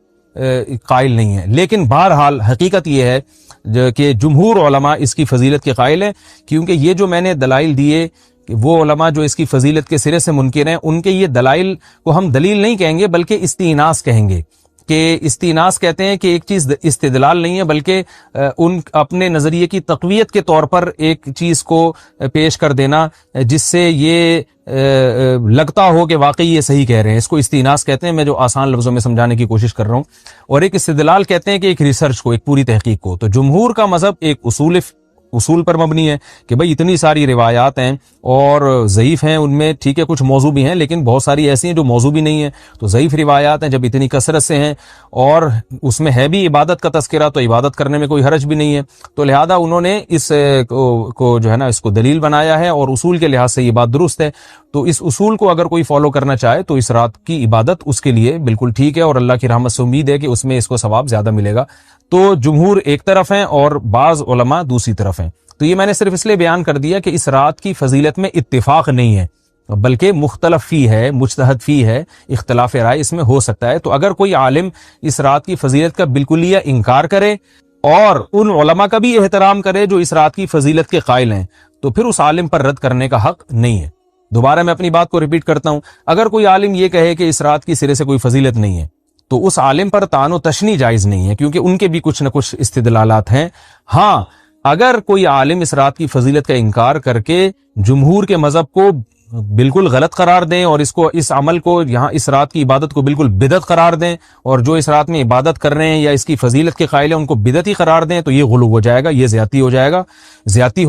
قائل نہیں ہے۔ لیکن بہرحال حقیقت یہ ہے کہ جمہور علماء اس کی فضیلت کے قائل ہیں، کیونکہ یہ جو میں نے دلائل دیے کہ وہ علماء جو اس کی فضیلت کے سرے سے منکر ہیں، ان کے یہ دلائل کو ہم دلیل نہیں کہیں گے بلکہ استیناس کہیں گے۔ کہ استیناس کہتے ہیں کہ ایک چیز استدلال نہیں ہے بلکہ ان اپنے نظریے کی تقویت کے طور پر ایک چیز کو پیش کر دینا جس سے یہ لگتا ہو کہ واقعی یہ صحیح کہہ رہے ہیں، اس کو استیناس کہتے ہیں۔ میں جو آسان لفظوں میں سمجھانے کی کوشش کر رہا ہوں۔ اور ایک استدلال کہتے ہیں کہ ایک ریسرچ کو، ایک پوری تحقیق کو۔ تو جمہور کا مذہب ایک اصول پر مبنی ہے کہ بھئی اتنی ساری روایات ہیں اور ضعیف ہیں، ان میں ٹھیک ہے کچھ موضوع بھی ہیں لیکن بہت ساری ایسی ہیں جو موضوع بھی نہیں ہیں، تو ضعیف روایات ہیں جب اتنی کثرت سے ہیں اور اس میں ہے بھی عبادت کا تذکرہ، تو عبادت کرنے میں کوئی حرج بھی نہیں ہے۔ تو لہذا انہوں نے اس کو جو ہے نا اس کو دلیل بنایا ہے، اور اصول کے لحاظ سے یہ بات درست ہے۔ تو اس اصول کو اگر کوئی فالو کرنا چاہے تو اس رات کی عبادت اس کے لیے بالکل ٹھیک ہے، اور اللہ کی رحمت سے امید ہے کہ اس میں اس کو ثواب زیادہ ملے گا۔ تو جمہور ایک طرف ہیں اور بعض علماء دوسری طرف ہیں۔ تو یہ میں نے صرف اس لیے بیان کر دیا کہ اس رات کی فضیلت میں اتفاق نہیں ہے بلکہ مختلف فی ہے، مجتہد فی ہے، اختلاف رائے اس میں ہو سکتا ہے۔ تو اگر کوئی عالم اس رات کی فضیلت کا بالکلیہ انکار کرے اور ان علماء کا بھی احترام کرے جو اس رات کی فضیلت کے قائل ہیں، تو پھر اس عالم پر رد کرنے کا حق نہیں ہے۔ دوبارہ میں اپنی بات کو ریپیٹ کرتا ہوں، اگر کوئی عالم یہ کہے کہ اس رات کی سرے سے کوئی فضیلت نہیں ہے تو اس عالم پر طعن و تشنیع جائز نہیں ہے، کیونکہ ان کے بھی کچھ نہ کچھ استدلالات ہیں۔ ہاں، اگر کوئی عالم اس رات کی فضیلت کا انکار کر کے جمہور کے مذہب کو بالکل غلط قرار دیں اور اس عمل کو یہاں اس رات کی عبادت کو بالکل بدعت قرار دیں، اور جو اس رات میں عبادت کر رہے ہیں یا اس کی فضیلت کے قائل ہیں ان کو بدعتی قرار دیں، تو یہ غلو ہو جائے گا، یہ زیادتی ہو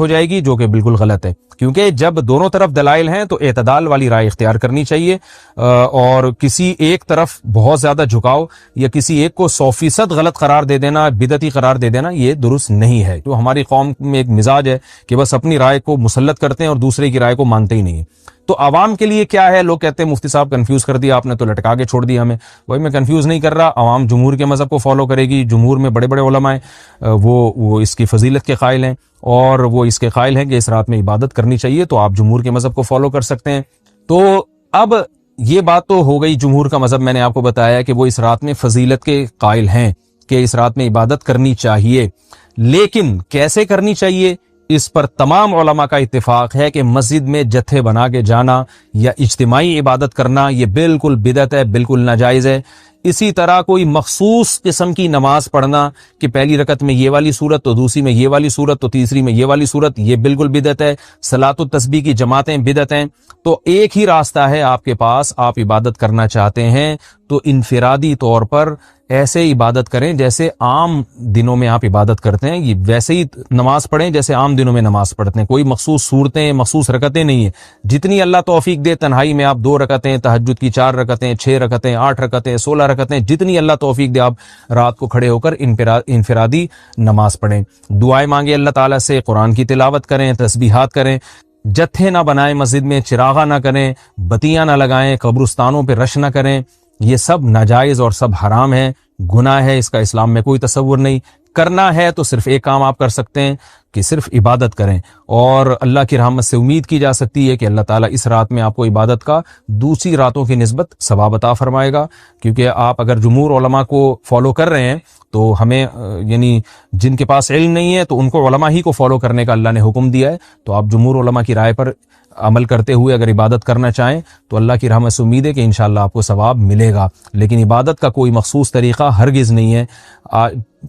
جائے گی، جو کہ بالکل غلط ہے۔ کیونکہ جب دونوں طرف دلائل ہیں تو اعتدال والی رائے اختیار کرنی چاہیے، اور کسی ایک طرف بہت زیادہ جھکاؤ یا کسی ایک کو 100% غلط قرار دے دینا، بدعتی قرار دے دینا، یہ درست نہیں ہے۔ جو ہماری قوم میں ایک مزاج ہے کہ بس اپنی رائے کو مسلط کرتے ہیں اور دوسرے کی رائے کو مانتے ہی نہیں ہیں۔ تو عوام کے لیے کیا ہے؟ لوگ کہتے ہیں مفتی صاحب کنفیوز کر دیا آپ نے، تو لٹکا کے چھوڑ دیا ہمیں. بھائی میں کنفیوز نہیں کر رہا، عوام جمہور کے مذہب کو فالو کرے گی. جمہور میں بڑے بڑے علماء ہیں، وہ اس کی فضیلت کے قائل ہیں، اور وہ اس کے قائل ہیں کہ اس رات میں عبادت کرنی چاہیے، تو آپ جمہور کے مذہب کو فالو کر سکتے ہیں. تو اب یہ بات تو ہو گئی جمہور کا مذہب، میں نے آپ کو بتایا کہ وہ اس رات میں فضیلت کے قائل ہیں کہ اس رات میں عبادت کرنی چاہیے. لیکن کیسے کرنی چاہیے؟ اس پر تمام علماء کا اتفاق ہے کہ مسجد میں جتھے بنا کے جانا یا اجتماعی عبادت کرنا یہ بالکل بدعت ہے، بالکل ناجائز ہے. اسی طرح کوئی مخصوص قسم کی نماز پڑھنا کہ پہلی رکعت میں یہ والی صورت، تو دوسری میں یہ والی صورت، تو تیسری میں یہ والی صورت، یہ بالکل بدعت ہے. صلاۃ التسبیح کی جماعتیں بدعت ہیں. تو ایک ہی راستہ ہے آپ کے پاس، آپ عبادت کرنا چاہتے ہیں تو انفرادی طور پر ایسے عبادت کریں جیسے عام دنوں میں آپ عبادت کرتے ہیں، یہ ویسے ہی نماز پڑھیں جیسے عام دنوں میں نماز پڑھتے ہیں. کوئی مخصوص صورتیں، مخصوص رکعتیں نہیں ہیں. جتنی اللہ توفیق دے، تنہائی میں آپ 2 رکعتیں، تہجد کی 4 رکعتیں، 6 رکعتیں، 8 رکعتیں، 16 رکعتیں، جتنی اللہ توفیق دے آپ رات کو کھڑے ہو کر انفرادی نماز پڑھیں. دعائیں مانگیں اللہ تعالیٰ سے، قرآن کی تلاوت کریں، تسبیحات کریں. جتھے نہ بنائیں مسجد میں، چراغاں نہ کریں، بتیاں نہ لگائیں، قبرستانوں پہ رش نہ کریں. یہ سب ناجائز اور سب حرام ہے، گناہ ہے. اس کا اسلام میں کوئی تصور نہیں. کرنا ہے تو صرف ایک کام آپ کر سکتے ہیں کہ صرف عبادت کریں، اور اللہ کی رحمت سے امید کی جا سکتی ہے کہ اللہ تعالیٰ اس رات میں آپ کو عبادت کا دوسری راتوں کی نسبت ثواب عطا فرمائے گا. کیونکہ آپ اگر جمہور علماء کو فالو کر رہے ہیں تو ہمیں یعنی جن کے پاس علم نہیں ہے تو ان کو علماء ہی کو فالو کرنے کا اللہ نے حکم دیا ہے. تو آپ جمہور علماء کی رائے پر عمل کرتے ہوئے اگر عبادت کرنا چاہیں تو اللہ کی رحمت سے امید ہے کہ انشاءاللہ آپ کو ثواب ملے گا. لیکن عبادت کا کوئی مخصوص طریقہ ہرگز نہیں ہے.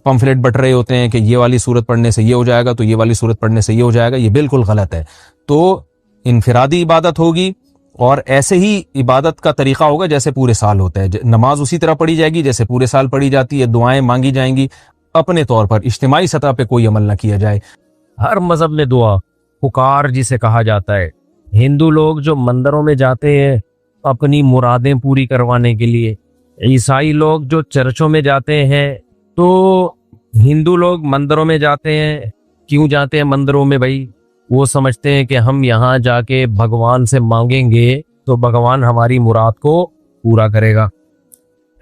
پمفلٹ بٹ رہے ہوتے ہیں کہ یہ والی صورت پڑھنے سے یہ ہو جائے گا، تو یہ والی صورت پڑھنے سے یہ ہو جائے گا، یہ بالکل غلط ہے. تو انفرادی عبادت ہوگی، اور ایسے ہی عبادت کا طریقہ ہوگا جیسے پورے سال ہوتا ہے. نماز اسی طرح پڑھی جائے گی جیسے پورے سال پڑھی جاتی ہے. دعائیں مانگی جائیں گی، اپنے طور پر اجتماعی سطح پہ کوئی عمل نہ کیا جائے. ہر مذہب میں دعا، پکار جسے کہا جاتا ہے. ہندو لوگ جو مندروں میں جاتے ہیں اپنی مرادیں پوری کروانے کے لیے، عیسائی لوگ جو چرچوں میں جاتے ہیں، تو ہندو لوگ مندروں میں جاتے ہیں. کیوں جاتے ہیں مندروں میں بھائی؟ وہ سمجھتے ہیں کہ ہم یہاں جا کے بھگوان سے مانگیں گے تو بھگوان ہماری مراد کو پورا کرے گا.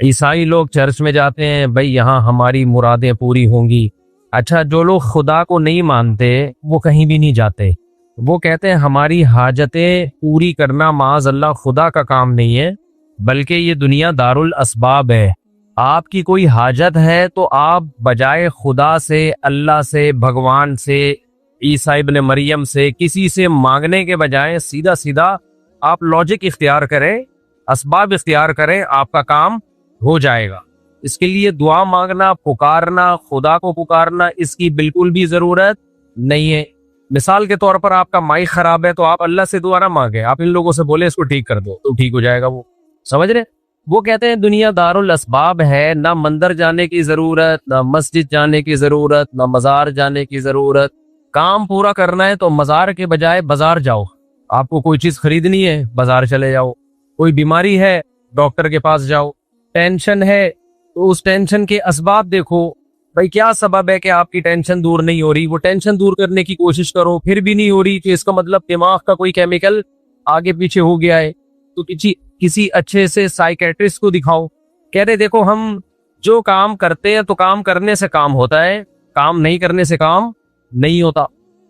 عیسائی لوگ چرچ میں جاتے ہیں، بھائی یہاں ہماری مرادیں پوری ہوں گی. اچھا، جو لوگ خدا کو نہیں مانتے وہ کہیں بھی نہیں جاتے. وہ کہتے ہیں ہماری حاجتیں پوری کرنا معاذ اللہ خدا کا کام نہیں ہے، بلکہ یہ دنیا دار الاسباب ہے. آپ کی کوئی حاجت ہے تو آپ بجائے خدا سے، اللہ سے، بھگوان سے، عیسیٰ ابن مریم سے، کسی سے مانگنے کے بجائے سیدھا سیدھا آپ لاجک اختیار کریں، اسباب اختیار کریں، آپ کا کام ہو جائے گا. اس کے لیے دعا مانگنا، پکارنا، خدا کو پکارنا، اس کی بالکل بھی ضرورت نہیں ہے. مثال کے طور پر آپ کا مائک خراب ہے تو آپ اللہ سے دعا نہ مانگیں، آپ ان لوگوں سے بولے اس کو ٹھیک کر دو تو ٹھیک ہو جائے گا. وہ سمجھ رہے؟ وہ کہتے ہیں دنیا دار الاسباب ہے، نہ مندر جانے کی ضرورت، نہ مسجد جانے کی ضرورت، نہ مزار جانے کی ضرورت. کام پورا کرنا ہے تو مزار کے بجائے بازار جاؤ. آپ کو کوئی چیز خریدنی ہے بازار چلے جاؤ. کوئی بیماری ہے ڈاکٹر کے پاس جاؤ. ٹینشن ہے تو اس ٹینشن کے اسباب دیکھو. بھائی کیا سبب ہے کہ آپ کی ٹینشن دور نہیں ہو رہی؟ وہ ٹینشن دور کرنے کی کوشش کرو، پھر بھی نہیں ہو رہی تو اس کا مطلب دماغ کا کوئی کیمیکل آگے پیچھے ہو گیا ہے. تو کسی اچھے سے سائیکیٹرسٹ کو دکھاؤ. کہہ رہے دیکھو ہم جو کام کرتے ہیں تو کام کرنے سے کام ہوتا ہے، کام نہیں کرنے سے کام نہیں ہوتا.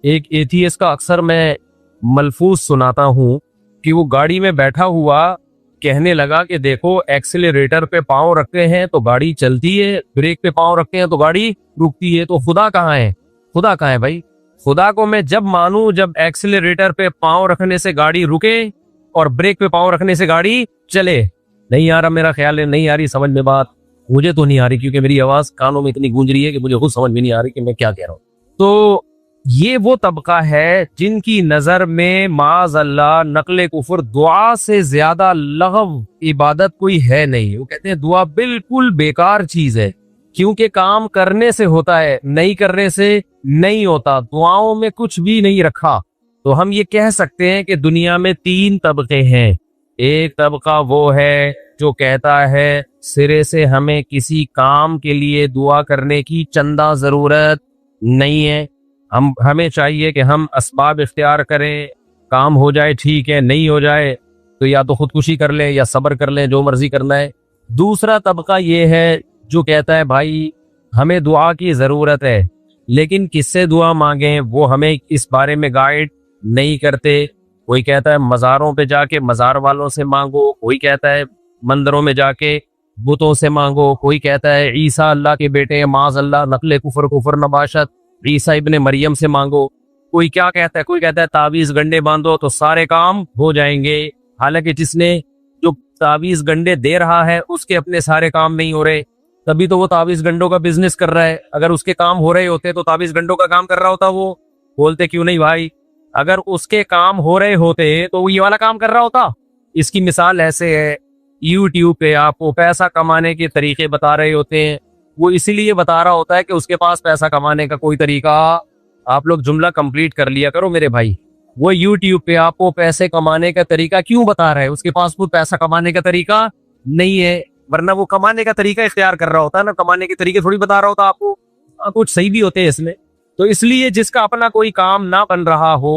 ایک ایتھیسٹ کا اکثر میں ملفوظ سناتا ہوں کہ وہ گاڑی میں بیٹھا ہوا کہنے لگا کہ دیکھو ایکسیلریٹر پہ پاؤں رکھتے ہیں تو گاڑی چلتی ہے، بریک پہ پاؤں رکھتے ہیں تو گاڑی رکتی ہے. تو خدا کہاں ہے؟ خدا کہاں ہے بھائی؟ خدا کو میں جب مانوں جب ایکسیلریٹر پہ پاؤں رکھنے سے گاڑی رکے اور بریک پہ پاؤں رکھنے سے گاڑی چلے. نہیں آ رہا میرا خیال ہے، نہیں آ رہی سمجھ میں بات. مجھے تو نہیں آ رہی کیونکہ میری آواز کانوں میں اتنی گونج رہی ہے کہ مجھے خود سمجھ میں نہیں آ رہی کہ میں کیا کہہ رہا ہوں. تو یہ وہ طبقہ ہے جن کی نظر میں معاذ اللہ نقل کفر دعا سے زیادہ لغو عبادت کوئی ہے نہیں. وہ کہتے ہیں دعا بالکل بیکار چیز ہے کیونکہ کام کرنے سے ہوتا ہے، نہیں کرنے سے نہیں ہوتا. دعاؤں میں کچھ بھی نہیں رکھا. تو ہم یہ کہہ سکتے ہیں کہ دنیا میں 3 طبقے ہیں. ایک طبقہ وہ ہے جو کہتا ہے سرے سے ہمیں کسی کام کے لیے دعا کرنے کی چندہ ضرورت نہیں ہے، ہمیں چاہیے کہ ہم اسباب اختیار کریں، کام ہو جائے ٹھیک ہے، نہیں ہو جائے تو یا تو خودکشی کر لیں یا صبر کر لیں، جو مرضی کرنا ہے۔ دوسرا طبقہ یہ ہے جو کہتا ہے بھائی ہمیں دعا کی ضرورت ہے، لیکن کس سے دعا مانگیں وہ ہمیں اس بارے میں گائیڈ نہیں کرتے۔ کوئی کہتا ہے مزاروں پہ جا کے مزار والوں سے مانگو، کوئی کہتا ہے مندروں میں جا کے بتوں سے مانگو، کوئی کہتا ہے عیسیٰ اللہ کے بیٹے ہیں، معاذ اللہ نقل کفر نباشت، عیسیٰ ابن مریم سے مانگو، کوئی کیا کہتا ہے، کوئی کہتا ہے تعویذ گنڈے باندھو تو سارے کام ہو جائیں گے۔ حالانکہ جس نے جو تعویذ گنڈے دے رہا ہے اس کے اپنے سارے کام نہیں ہو رہے، تبھی تو وہ تعویذ گنڈوں کا بزنس کر رہا ہے۔ اگر اس کے کام ہو رہے ہوتے تو تعویذ گنڈوں کا کام کر رہا ہوتا، وہ بولتے کیوں نہیں بھائی؟ اگر اس کے کام ہو رہے ہوتے تو وہ یہ والا کام کر رہا ہوتا۔ اس کی مثال ایسے ہے، یوٹیوب پہ آپ کو پیسہ کمانے کے طریقے بتا رہے ہوتے ہیں، وہ اسی لیے بتا رہا ہوتا ہے کہ اس کے پاس پیسہ کمانے کا کوئی طریقہ، آپ لوگ جملہ کمپلیٹ کر لیا کرو میرے بھائی، وہ یوٹیوب پہ آپ کو پیسے کمانے کا طریقہ کیوں بتا رہا ہے؟ اس کے پاس وہ پیسہ کمانے کا طریقہ نہیں ہے، ورنہ وہ کمانے کا طریقہ اختیار کر رہا ہوتا ہے نا، کمانے کے طریقے تھوڑی بتا رہا ہوتا آپ کو، کچھ صحیح بھی ہوتے ہیں اس میں۔ تو اس لیے جس کا اپنا کوئی کام نہ بن رہا ہو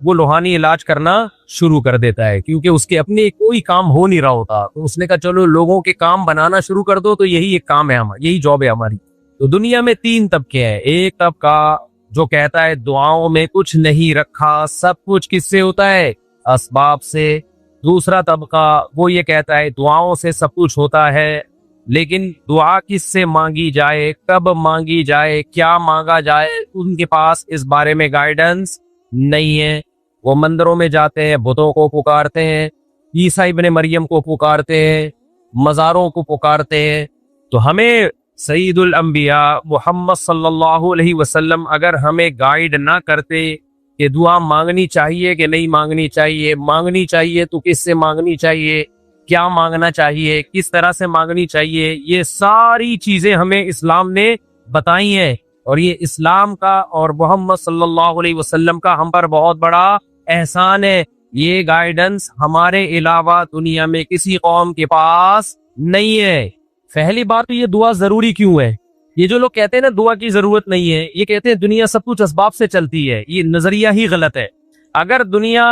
وہ روحانی علاج کرنا شروع کر دیتا ہے، کیونکہ اس کے اپنے کوئی کام ہو نہیں رہا ہوتا، تو اس نے کہا چلو لوگوں کے کام بنانا شروع کر دو، تو یہی ایک کام ہے ہمارا، یہی جاب ہے ہماری۔ تو دنیا میں 3 طبقے ہیں، ایک طبقہ جو کہتا ہے دعاؤں میں کچھ نہیں رکھا، سب کچھ کس سے ہوتا ہے؟ اسباب سے۔ دوسرا طبقہ وہ یہ کہتا ہے دعاؤں سے سب کچھ ہوتا ہے، لیکن دعا کس سے مانگی جائے، کب مانگی جائے، کیا مانگا جائے، ان کے پاس اس بارے میں گائیڈنس نہیں ہے۔ وہ مندروں میں جاتے ہیں، بتوں کو پکارتے ہیں، عیسیٰ ابن مریم کو پکارتے ہیں، مزاروں کو پکارتے ہیں۔ تو ہمیں سید الانبیاء محمد صلی اللہ علیہ وسلم اگر ہمیں گائیڈ نہ کرتے کہ دعا مانگنی چاہیے کہ نہیں مانگنی چاہیے، مانگنی چاہیے تو کس سے مانگنی چاہیے، کیا مانگنا چاہیے، کس طرح سے مانگنی چاہیے، یہ ساری چیزیں ہمیں اسلام نے بتائی ہیں، اور یہ اسلام کا اور محمد صلی اللہ علیہ وسلم کا ہم پر بہت بڑا احسان ہے۔ یہ گائیڈنس ہمارے علاوہ دنیا میں کسی قوم کے پاس نہیں ہے۔ پہلی بات تو یہ دعا ضروری کیوں ہے؟ یہ جو لوگ کہتے ہیں نا دعا کی ضرورت نہیں ہے، یہ کہتے ہیں دنیا سب کچھ اسباب سے چلتی ہے، یہ نظریہ ہی غلط ہے۔ اگر دنیا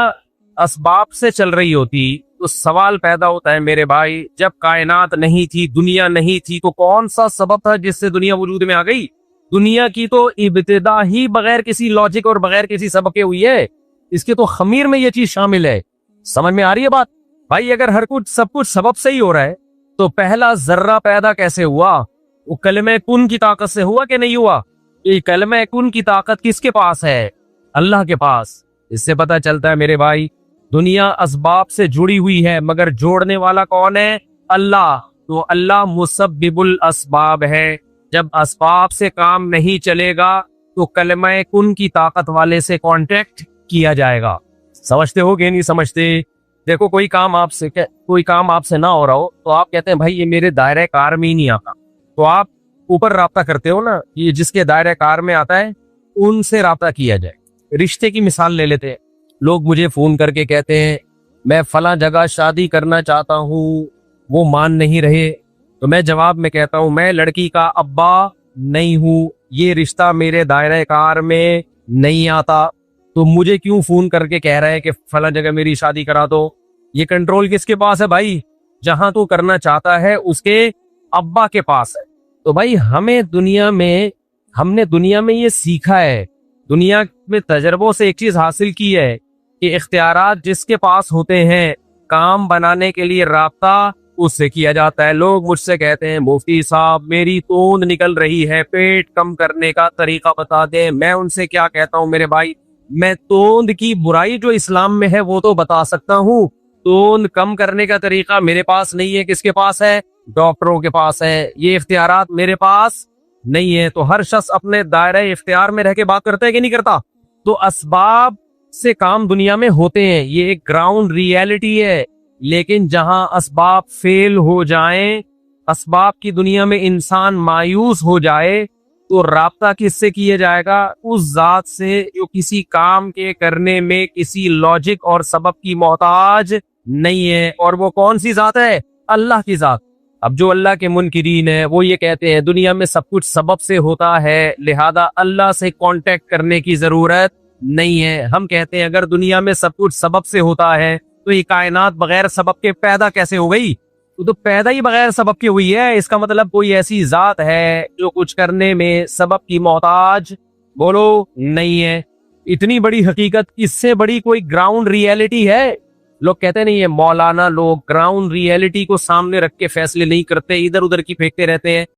اسباب سے چل رہی ہوتی تو سوال پیدا ہوتا ہے میرے بھائی، جب کائنات نہیں تھی، دنیا نہیں تھی، تو کون سا سبب تھا جس سے دنیا وجود میں آ گئی؟ دنیا کی تو ابتدا ہی بغیر کسی لاجک اور بغیر کسی سبب کے ہوئی ہے، اس کے تو خمیر میں یہ چیز شامل ہے۔ سمجھ میں آ رہی ہے بات؟ بھائی اگر ہر کچھ سب کچھ سبب سے ہی ہو رہا ہے تو پہلا ذرہ پیدا کیسے ہوا؟ وہ کلمہ کن کی طاقت سے ہوا کہ نہیں ہوا؟ یہ کلمہ کن کی طاقت کس کے پاس ہے؟ اللہ کے پاس۔ اس سے پتہ چلتا ہے میرے بھائی دنیا اسباب سے جڑی ہوئی ہے، مگر جوڑنے والا کون ہے؟ اللہ۔ تو اللہ مسبب الاسباب ہے۔ جب اسباب سے کام نہیں چلے گا تو کلمہ کن کی طاقت والے سے کانٹیکٹ کیا جائے گا۔ سمجھتے ہو کہ نہیں سمجھتے؟ دیکھو کوئی کام آپ سے نہ ہو رہا ہو تو آپ کہتے ہیں بھائی یہ میرے دائرہ کار میں ہی نہیں آتا، تو آپ اوپر رابطہ کرتے ہو نا، یہ جس کے دائرہ کار میں آتا ہے ان سے رابطہ کیا جائے۔ رشتے کی مثال لے لیتے ہیں، لوگ مجھے فون کر کے کہتے ہیں میں فلاں جگہ شادی کرنا چاہتا ہوں، وہ مان نہیں رہے، تو میں جواب میں کہتا ہوں میں لڑکی کا ابا نہیں ہوں، یہ رشتہ میرے دائرہ کار میں نہیں آتا، تو مجھے کیوں فون کر کے کہہ رہا ہے کہ فلاں جگہ میری شادی کرا دو؟ یہ کنٹرول کس کے پاس ہے بھائی؟ جہاں تو کرنا چاہتا ہے اس کے ابا کے پاس ہے۔ تو بھائی ہم نے دنیا میں یہ سیکھا ہے، دنیا میں تجربوں سے ایک چیز حاصل کی ہے کہ اختیارات جس کے پاس ہوتے ہیں کام بنانے کے لیے رابطہ اس سے کیا جاتا ہے۔ لوگ مجھ سے کہتے ہیں مفتی صاحب میری توند نکل رہی ہے، پیٹ کم کرنے کا طریقہ بتا دیں۔ میں ان سے کیا کہتا ہوں میرے بھائی، میں توند کی برائی جو اسلام میں ہے وہ تو بتا سکتا ہوں، توند کم کرنے کا طریقہ میرے پاس نہیں ہے۔ کس کے پاس ہے؟ ڈاکٹروں کے پاس ہے۔ یہ اختیارات میرے پاس نہیں ہے۔ تو ہر شخص اپنے دائرہ اختیار میں رہ کے بات کرتا ہے کہ نہیں کرتا؟ تو اسباب سے کام دنیا میں ہوتے ہیں، یہ ایک گراؤنڈ ریئلٹی ہے، لیکن جہاں اسباب فیل ہو جائیں، اسباب کی دنیا میں انسان مایوس ہو جائے، تو رابطہ کس سے کیا جائے گا؟ اس ذات سے جو کسی کام کے کرنے میں کسی لاجک اور سبب کی محتاج نہیں ہے۔ اور وہ کون سی ذات ہے؟ اللہ کی ذات۔ اب جو اللہ کے منکرین ہیں وہ یہ کہتے ہیں دنیا میں سب کچھ سبب سے ہوتا ہے، لہذا اللہ سے کانٹیکٹ کرنے کی ضرورت نہیں ہے. ہم کہتے ہیں اگر دنیا میں سب کچھ سبب سے ہوتا ہے تو یہ کائنات بغیر سبب کے پیدا کیسے ہو گئی؟ تو پیدا ہی بغیر سبب کی ہوئی ہے. اس کا مطلب کوئی ایسی ذات ہے جو کچھ کرنے میں سبب کی محتاج؟ بولو نہیں ہے. اتنی بڑی حقیقت، اس سے بڑی کوئی گراؤنڈ ریئلٹی ہے؟ لوگ کہتے نہیں ہے مولانا، لوگ گراؤنڈ ریئلٹی کو سامنے رکھ کے فیصلے نہیں کرتے، ادھر ادھر کی پھینکتے رہتے ہیں.